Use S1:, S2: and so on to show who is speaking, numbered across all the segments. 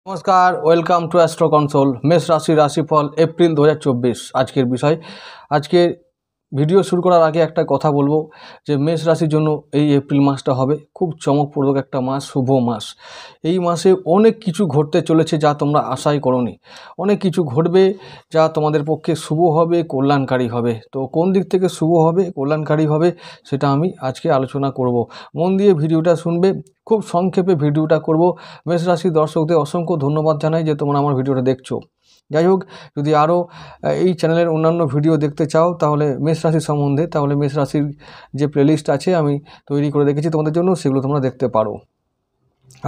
S1: नमस्कार, welcome to astro console. मेष राशि राशिफल एप्रिल 2024 আজকের বিষয়। আজকে ভিডিও শুরু করার আগে একটা কথা বলবো যে মেষ রাশির জন্য এই এপ্রিল মাসটা হবে খুব চমকপ্রদ একটা মাস, শুভ মাস। এই মাসে অনেক কিছু ঘটতে চলেছে যা তোমরা আশাই করোনি। অনেক কিছু ঘটবে যা তোমাদের পক্ষে শুভ হবে, কল্যাণকারী হবে। তো কোন দিক থেকে শুভ হবে, কল্যাণকারী হবে সেটা আমি আজকে আলোচনা করব। মন দিয়ে ভিডিওটা শুনবে। খুব সংক্ষেপে ভিডিওটা করব। মেষ রাশির দর্শকদের অসংখ্য ধন্যবাদ জানাই যে তোমরা আমার ভিডিওটা দেখছো। যাই হোক, যদি আরও এই চ্যানেলের অন্যান্য ভিডিও দেখতে চাও তাহলে মেষ রাশি সম্বন্ধে, তাহলে মেষ রাশির যে প্লেলিস্ট আছে আমি তৈরি করে রেখেছি তোমাদের জন্য, সেগুলো তোমরা দেখতে পারো।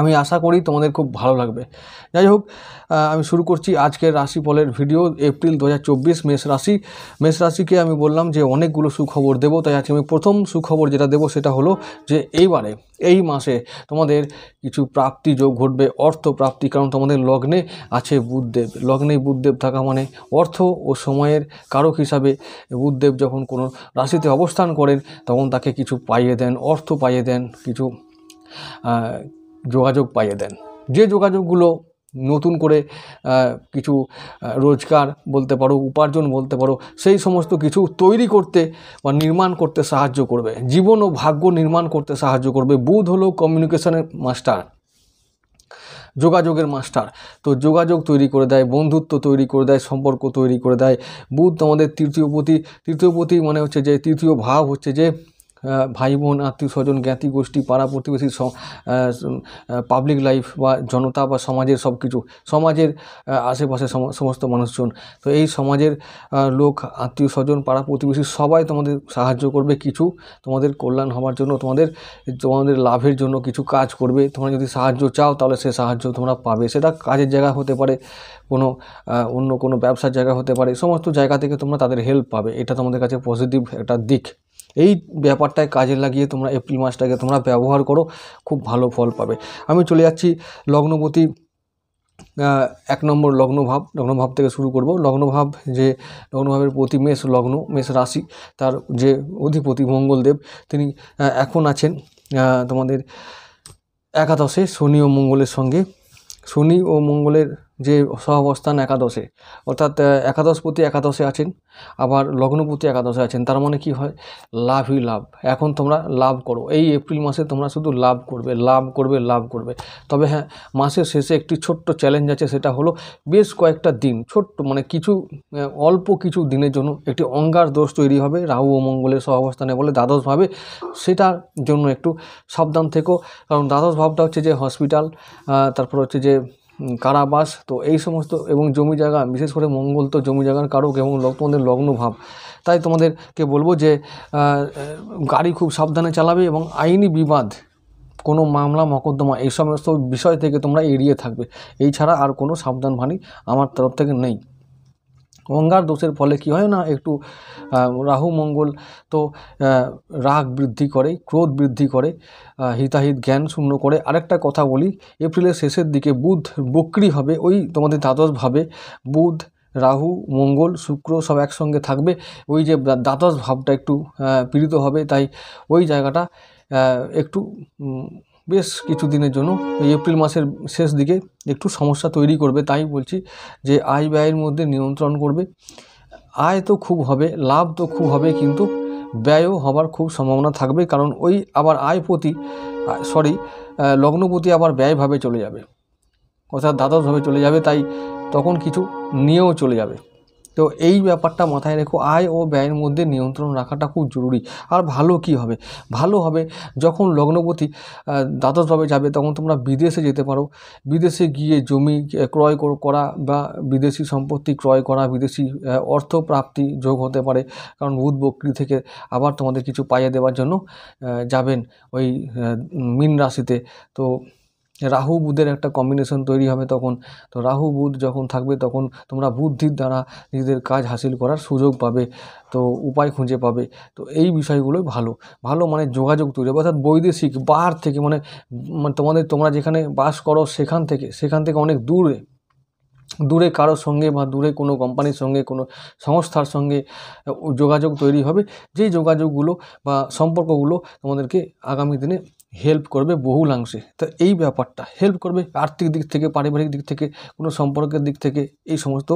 S1: আমি আশা করি তোমাদের খুব ভালো লাগবে। যাই হোক, আমি শুরু করছি আজকের রাশিফলের ভিডিও। এপ্রিল 2024 মেষ রাশিকে আমি বললাম যে অনেকগুলো সুখবর দেবো, তাই আজকে আমি প্রথম সুখবর যেটা দেবো সেটা হলো যে এই মাসে তোমাদের কিছু প্রাপ্তি যোগ ঘটবে, অর্থ প্রাপ্তি। কারণ তোমাদের লগ্নে আছে বুধদেব। লগ্নে বুধদেব থাকা মানে অর্থ ও সময়ের কারক হিসাবে বুধদেব যখন কোনো রাশিতে অবস্থান করেন তখন তাকে কিছু পাইয়ে দেন, অর্থ পাইয়ে দেন, কিছু যোগাযোগ পাইয়ে দেন। যে যোগাযোগগুলো নতুন করে কিছু রোজগার বলতে পারো, উপার্জন বলতে পারো, সেই সমস্ত কিছু তৈরি করতে বা নির্মাণ করতে সাহায্য করবে। জীবন ও ভাগ্য নির্মাণ করতে সাহায্য করবে। বুধ হলো কমিউনিকেশনের মাস্টার, যোগাযোগের মাস্টার। তো যোগাযোগ তৈরি করে দেয়, বন্ধুত্ব তৈরি করে দেয়, সম্পর্ক তৈরি করে দেয়। বুধ তোমাদের তৃতীয়পতি মানে হচ্ছে যে তৃতীয় ভাব হচ্ছে যে ভাই বোন, আত্মীয় স্বজন, জ্ঞাতি গোষ্ঠী, পাড়া প্রতিবেশী, পাবলিক লাইফ বা জনতা বা সমাজের সব কিছু, সমাজের আশেপাশে সমস্ত মানুষজন। তো এই সমাজের লোক, আত্মীয় স্বজন, পাড়া প্রতিবেশী সবাই তোমাদের সাহায্য করবে কিছু তোমাদের কল্যাণ হওয়ার জন্য, তোমাদের লাভের জন্য কিছু কাজ করবে। তোমরা যদি সাহায্য চাও তাহলে সে সাহায্য তোমরা পাবে। সেটা কাজের জায়গা হতে পারে, অন্য কোনো ব্যবসার জায়গা হতে পারে। সমস্ত জায়গা থেকে তোমরা তাদের হেল্প পাবে। এটা তোমাদের কাছে পজিটিভ একটা দিক। এই ব্যাপারটায় কাজে লাগিয়ে তোমরা এপ্রিল মাসটাকে তোমরা ব্যবহার করো, খুব ভালো ফল পাবে। আমি চলে যাচ্ছি লগ্নপতি 1 নম্বর লগ্নভাব থেকে শুরু করব। লগ্নভাবের প্রতি মেষ রাশি, তার যে অধিপতি মঙ্গলদেব, তিনি এখন আছেন তোমাদের একাদশে শনি ও মঙ্গলের সঙ্গে। শনি ও মঙ্গলের যে সহাবস্থান একাদশে, অর্থাৎ একাদশপতি একাদশে আছেন, আবার লগ্নপতি একাদশে আছেন। তার মানে কি হয়? লাভই লাভ। এখন তোমরা লাভ করো। এই এপ্রিল মাসে তোমরা শুধু লাভ করবে। তবে হ্যাঁ, মাসের শেষে একটি ছোট্ট চ্যালেঞ্জ আছে, সেটা হলো বেশ কয়েকটা দিন, ছোট্ট মানে অল্প কিছু দিনের জন্য একটি অঙ্গার দোষ তৈরি হবে। রাহু ও মঙ্গলের সহাবস্থানে বলে দ্বাদশভাবে, সেটার জন্য একটু সাবধান থেকো। কারণ দ্বাদশ ভাবটা হচ্ছে যে হসপিটাল, তারপর হচ্ছে যে কারাবাস, তো এই সমস্ত, এবং জমি জায়গা, বিশেষ করে মঙ্গল তো জমি জায়গার কারক এবং তোমাদের লগ্ন ভাব। তাই তোমাদেরকে বলবো যে গাড়ি খুব সাবধানে চালাবে এবং আইনি বিবাদ, কোনো মামলা মকদ্দমা, এই সমস্ত বিষয় থেকে তোমরা এড়িয়ে থাকবে। এই ছাড়া আর কোনো সাবধান বাণী আমার তরফ থেকে নেই। অঙ্গার দোষের ফলে কি হয় না, একটু রাহু মঙ্গল তো রাগ বৃদ্ধি করে, ক্রোধ বৃদ্ধি করে, হিতাহিত জ্ঞান শূন্য করে। আরেকটা কথা বলি, এপ্রিলের শেষের দিকে বুধ বক্রী হবে, ওই তোমাদের দ্বাদশভাবে। বুধ, রাহু, মঙ্গল, শুক্র সব একসঙ্গে থাকবে। ওই যে দ্বাদশ ভাবটা একটু পীড়িত হবে, তাই ওই জায়গাটা একটু বেশ কিছু দিনের জন্য এই এপ্রিল মাসের শেষ দিকে একটু সমস্যা তৈরি করবে। তাই বলছি যে আয় ব্যয়ের মধ্যে নিয়ন্ত্রণ করবে। আয় তো খুব হবে, লাভ তো খুব হবে, কিন্তু ব্যয়ও হবার খুব সম্ভাবনা থাকবে। কারণ ওই আবার লগ্নপতি আবার ব্যয়ভাবে চলে যাবে, অর্থাৎ দ্বাদশভাবে চলে যাবে, তাই তখন কিছু নিয়েও চলে যাবে। তো এই ব্যাপারটা মাথায় রেখো, আয় ও ব্যয়ের মধ্যে নিয়ন্ত্রণ রাখাটা খুব জরুরি। আর ভালো কি হবে? ভালো হবে যখন লগ্নপতি দ্বাদশভাবে যাবে, তখন তোমরা বিদেশে যেতে পারো। বিদেশে গিয়ে জমি ক্রয় করা বা বিদেশি সম্পত্তি ক্রয় করা, বিদেশি অর্থ প্রাপ্তি যোগ হতে পারে। কারণ বুধ বক্রী থেকে আবার তোমাদের কিছু পাইয়ে দেওয়ার জন্য যাবেন ওই মীন রাশিতে। তো রাহু বুধের একটা কম্বিনেশন তৈরি হবে তখন। তো রাহু বুধ যখন থাকবে তখন তোমরা বুদ্ধির দ্বারা নিজেদের কাজ হাসিল করার সুযোগ পাবে, তো উপায় খুঁজে পাবে। তো এই বিষয়গুলোই ভালো ভালো মানে যোগাযোগ তৈরি হবে, অর্থাৎ বৈদেশিক বাহার থেকে মানে তোমরা যেখানে বাস করো সেখান থেকে অনেক দূরে কারোর সঙ্গে বা দূরে কোনো কোম্পানির সঙ্গে কোনো সংস্থার সঙ্গে যোগাযোগ তৈরি হবে, যেই যোগাযোগগুলো বা সম্পর্কগুলো তোমাদেরকে আগামী দিনে হেল্প করবে বহুলাংশে। তো এই ব্যাপারটা হেল্প করবে আর্থিক দিক থেকে, পারিবারিক দিক থেকে, কোনো সম্পর্কের দিক থেকে, এই সমস্ত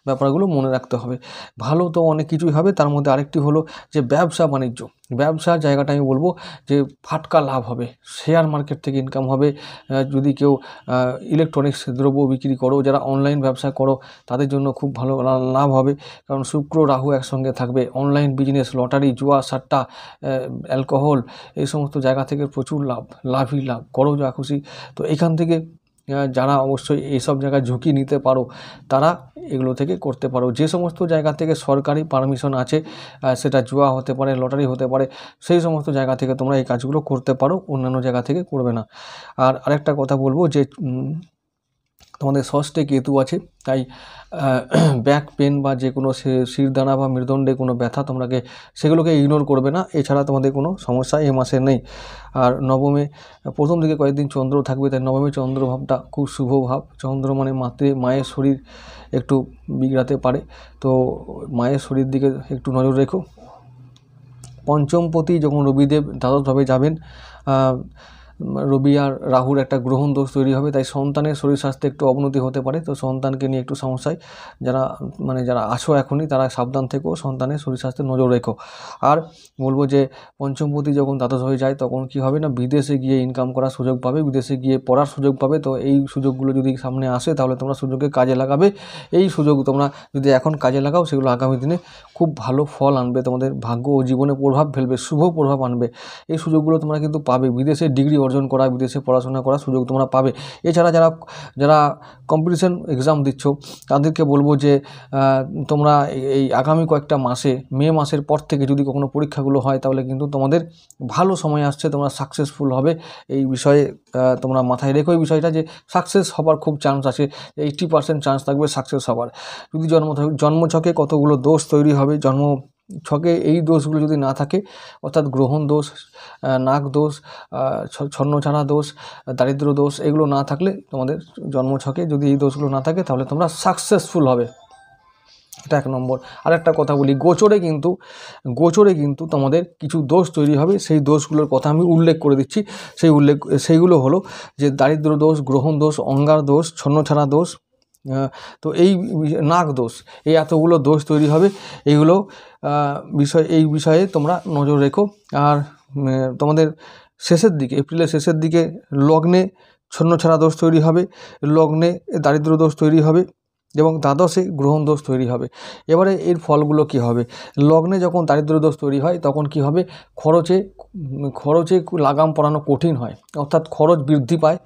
S1: ব্যাপারগুলো মনে রাখতে হবে। ভালো তো অনেক কিছুই হবে, তার মধ্যে আরেকটি হলো যে ব্যবসা বাণিজ্য। ব্যবসার জায়গাটা আমি বলবো যে ফাটকা লাভ হবে, শেয়ার মার্কেট থেকে ইনকাম হবে। যদি কেউ ইলেকট্রনিক্স দ্রব্য বিক্রি করো, যারা অনলাইন ব্যবসা করো, তাদের জন্য খুব ভালো লাভ হবে, কারণ শুক্র রাহু একসঙ্গে থাকবে। অনলাইন বিজনেস, লটারি, জুয়া, সাট্টা, অ্যালকোহল, এই সমস্ত জায়গা থেকে প্রচুর লাভই লাভ করো যা খুশি। তো এখান থেকে যারা অবশ্যই এইসব জায়গায় ঝুঁকি নিতে পারো তারা এগুলো থেকে করতে পারো। যে সমস্ত জায়গা থেকে সরকারি পারমিশন আছে, সেটা জুয়া হতে পারে, লটারি হতে পারে, সেই সমস্ত জায়গা থেকে তোমরা এই কাজগুলো করতে পারো, অন্যান্য জায়গা থেকে করবে না। আর আরেকটা কথা বলবো যে তোমাদের ষষ্ঠে কেতু আছে, তাই ব্যাক পেন বা যে কোনো শিরদাঁড়া বা মেরুদণ্ডে কোনো ব্যথা তোমরাকে সেগুলোকে ইগনোর করবে না, এছাড়া তোমাদের কোনো সমস্যা এ মাসে নেই। আর নবমে প্রথম দিকে কয়েকদিন চন্দ্র থাকবে, তাই নবমে চন্দ্রভাবটা খুব শুভ ভাব। চন্দ্র মানে মায়ের শরীর একটু বিগড়াতে পারে, তো মায়ের শরীর দিকে একটু নজর রেখো। পঞ্চমপতি যখন রবিদেব দ্বাদশভাবে যাবেন, রবি আর রাহুর একটা গ্রহণ দোষ তৈরি হবে, তাই সন্তানের শরীর স্বাস্থ্যে একটু অবনতি হতে পারে। তো সন্তানকে নিয়ে একটু সমস্যায় যারা আছো এখনই, তারা সাবধান থেকো, সন্তানের শরীর স্বাস্থ্যে নজর রেখো। আর বলবো যে পঞ্চমপতি যখন দ্বাদশ হয়ে যায় তখন কি হবে না, বিদেশে গিয়ে ইনকাম করার সুযোগ পাবে, বিদেশে গিয়ে পড়ার সুযোগ পাবে। তো এই সুযোগগুলো যদি সামনে আসে তাহলে তোমরা সুযোগকে কাজে লাগাবে। এই সুযোগ তোমরা যদি এখন কাজে লাগাও, সেগুলো আগামী দিনে খুব ভালো ফল আনবে, তোমাদের ভাগ্য ও জীবনে প্রভাব ফেলবে, শুভ প্রভাব আনবে। এই সুযোগগুলো তোমরা কিন্তু পাবে, বিদেশে ডিগ্রি অর্জন করা, বিদেশে পড়াশোনা করার সুযোগ তোমরা পাবে। এছাড়া যারা কম্পিটিশন এক্সাম দিচ্ছ তাদেরকে বলবো যে তোমরা এই আগামী কয়েকটা মাসে, মে মাসের পর থেকে যদি কখনো পরীক্ষাগুলো হয় তাহলে কিন্তু তোমাদের ভালো সময় আসছে, তোমরা সাকসেসফুল হবে। এই বিষয়ে তোমরা মাথায় রেখো এই বিষয়টা, যে সাকসেস হবার খুব চান্স আছে, 80% চান্স থাকবে সাকসেস হবার। যদি জন্মছকে কতগুলো দোষ তৈরি হবে, ছকে এই দোষগুলো যদি না থাকে, অর্থাৎ গ্রহণ দোষ, নাক দোষ, ছন্নছাড়া দোষ, দারিদ্র দোষ, এগুলো না থাকলে তোমাদের জন্মছকে যদি এই দোষগুলো না থাকে তাহলে তোমরা সাকসেসফুল হবে। এটা 1 নম্বর। আর একটা কথা বলি, গোচরে কিন্তু তোমাদের কিছু দোষ তৈরি হবে, সেই দোষগুলোর কথা আমি উল্লেখ করে দিচ্ছি। সেইগুলো হলো যে দারিদ্র দোষ, গ্রহণ দোষ, অঙ্গার দোষ, ছন্নছাড়া দোষ, তো এই নাক দোষ, এই এতগুলো দোষ তৈরি হবে। এই বিষয়ে তোমরা নজর রেখো। আর তোমাদের শেষের দিকে, এপ্রিলের শেষের দিকে লগ্নে ছন্নছাড়া দোষ তৈরি হবে, লগ্নে দারিদ্র দোষ তৈরি হবে এবং দ্বাদশে গ্রহণ দোষ তৈরি হবে। এবারে এর ফলগুলো কি হবে, লগ্নে যখন দারিদ্র দোষ তৈরি হয় তখন কি হবে, খরচে লাগাম পড়ানো কঠিন হয়, অর্থাৎ খরচ বৃদ্ধি পায়,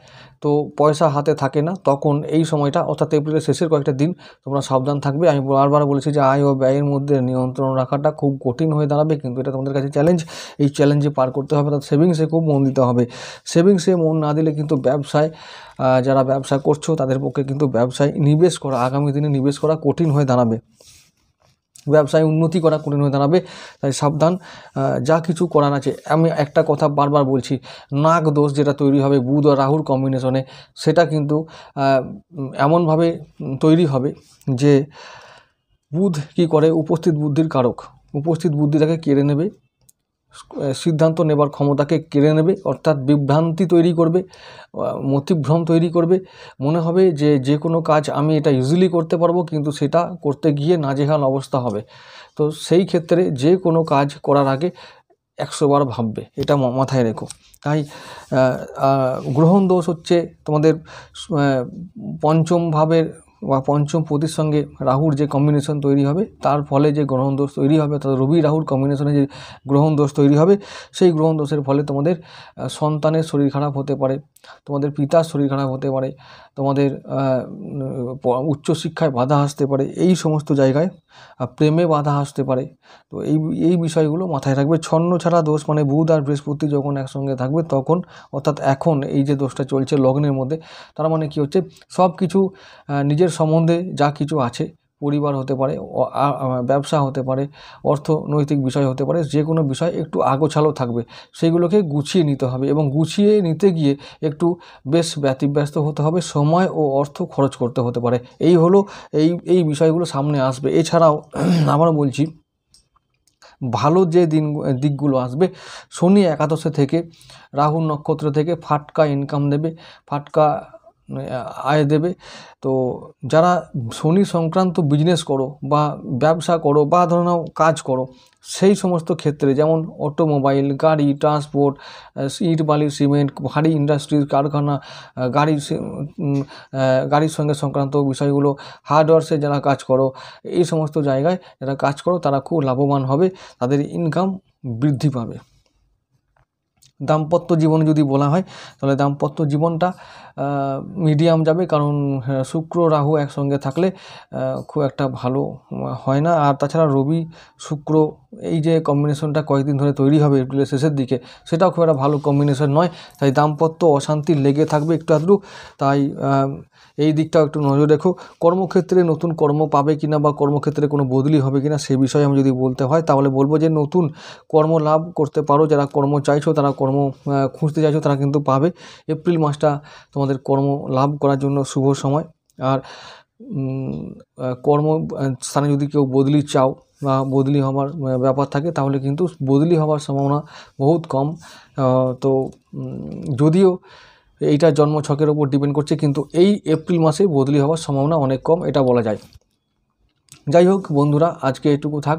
S1: তো পয়সা হাতে থাকে না। তখন এই সময়টা, অর্থাৎ এপ্রিলের শেষের কয়েকটা দিন তোমরা সাবধান থাকবে। আমি বারবার বলেছি যে আয় ও ব্যয়ের মধ্যে নিয়ন্ত্রণ রাখাটা খুব কঠিন হয়ে দাঁড়াবে, কিন্তু এটা তোমাদের কাছে চ্যালেঞ্জ। এই চ্যালেঞ্জে পার করতে হবে, অর্থাৎ সেভিংসে খুব মন দিতে হবে। সেভিংসে মন না দিলে কিন্তু যারা ব্যবসা করছো তাদের পক্ষে কিন্তু ব্যবসায় নিবেশ করা, আগামী দিনে নিবেশ করা কঠিন হয়ে দাঁড়াবে, ব্যবসায় উন্নতি করা কঠিন হয়ে দাঁড়াবে। তাই সাবধান, যা কিছু করার আছে। আমি একটা কথা বারবার বলছি, নাক দোষ যেটা তৈরি হবে বুধ আর রাহুর কম্বিনেশনে, সেটা কিন্তু এমনভাবে তৈরি হবে যে বুধ কি করে, উপস্থিত বুদ্ধির কারক, উপস্থিত বুদ্ধিটাকে কেড়ে নেবে, সিদ্ধান্ত নেবার ক্ষমতাকে কেড়ে নেবে, অর্থাৎ বিভ্রান্তি তৈরি করবে, মতিভ্রম তৈরি করবে। মনে হবে যে কোনো কাজ আমি এটা ইজিলি করতে পারবো, কিন্তু সেটা করতে গিয়ে নাজেহাল অবস্থা হবে। তো সেই ক্ষেত্রে যে কোনো কাজ করার আগে 100 বার ভাববে, এটা মাথায় রেখো। তাই গ্রহণ দোষ হচ্ছে তোমাদের পঞ্চম ভাবের বা পঞ্চম পতির সঙ্গে রাহুর যে কম্বিনেশন তৈরি হবে, তার ফলে যে গ্রহণ দোষ তৈরি হবে, অর্থাৎ রবি রাহুর কম্বিনেশনে যে গ্রহণ দোষ তৈরি হবে, সেই গ্রহণ দোষের ফলে তোমাদের সন্তানের শরীর খারাপ হতে পারে, তোমাদের পিতার শরীর খারাপ হতে পারে, তোমাদের উচ্চশিক্ষায় বাধা আসতে পারে, এই সমস্ত জায়গায় প্রেমে বাধা আসতে পারে। তো এই বিষয়গুলো মাথায় রাখবে। ছন্ন ছাড়া দোষ মানে বুধ আর বৃহস্পতি যখন একসঙ্গে থাকবে তখন, অর্থাৎ এখন এই যে দোষটা চলছে লগ্নের মধ্যে, তার মানে কি হচ্ছে, সব কিছু নিজের সম্বন্ধে যা কিছু আছে, পরিবার হতে পারে, ব্যবসা হতে পারে, অর্থনৈতিক বিষয় হতে পারে, যে কোনো বিষয় একটু আগোছালো থাকবে, সেগুলোকে গুছিয়ে নিতে হবে এবং গুছিয়ে নিতে গিয়ে একটু বেশ ব্যতিব্যস্ত হতে হবে, সময় ও অর্থ খরচ করতে হতে পারে। এই হলো এই বিষয়গুলো সামনে আসবে। এছাড়াও আবার বলছি, ভালো যে দিকগুলো আসবে, শনি একাদশে থেকে রাহু নক্ষত্র থেকে ফাটকা ইনকাম দেবে, ফাটকা আয় দেবে। তো যারা শনি সংক্রান্ত বিজনেস করো বা ব্যবসা করো বা ধরে নাও কাজ করো, সেই সমস্ত ক্ষেত্রে যেমন অটোমোবাইল, গাড়ি, ট্রান্সপোর্ট, ইট বালি সিমেন্ট, ভারী ইন্ডাস্ট্রিজ, কারখানা, গাড়ির সঙ্গে সংক্রান্ত বিষয়গুলো, হার্ডওয়্যার্সে যারা কাজ করো, এই সমস্ত জায়গায় যারা কাজ করো তারা খুব লাভবান হবে, তাদের ইনকাম বৃদ্ধি পাবে। দাম্পত্য জীবন যদি বলা হয় তাহলে দাম্পত্য জীবনটা মিডিয়াম যাবে, কারণ শুক্র রাহু একসঙ্গে থাকলে খুব একটা ভালো হয় না। আর তাছাড়া রবি শুক্র এই যে কম্বিনেশনটা কয়েকদিন ধরে তৈরি হবে এপ্রিলের শেষের দিকে, সেটাও খুব একটা ভালো কম্বিনেশন নয়। তাই দাম্পত্য অশান্তি লেগে থাকবে একটু আধটু, তাই এই দিকটাও একটু নজর রেখো। কর্মক্ষেত্রে নতুন কর্ম পাবে কিনা বা কর্মক্ষেত্রে কোনো বদলি হবে কিনা সে বিষয়ে আমি যদি বলতে হয় তাহলে বলবো যে নতুন কর্ম লাভ করতে পারো। যারা কর্ম চাইছো, তারা কর্ম খুঁজতে চাইছো, তারা কিন্তু পাবে। এপ্রিল মাসটা তোমাদের কর্ম লাভ করার জন্য শুভ সময়। আর কর্ম স্থানে যদি কেউ বদলি চাও বা বদলি হওয়ার ব্যাপার থাকে তাহলে কিন্তু বদলি হওয়ার সম্ভাবনা বহুত কম। তো যদিও এইটা জন্মছকের ওপর ডিপেন্ড করছে, কিন্তু এই এপ্রিল মাসে বদলি হওয়ার সম্ভাবনা অনেক কম, এটা বলা যায়। যাই হোক বন্ধুরা, আজকে এটুকু থাক।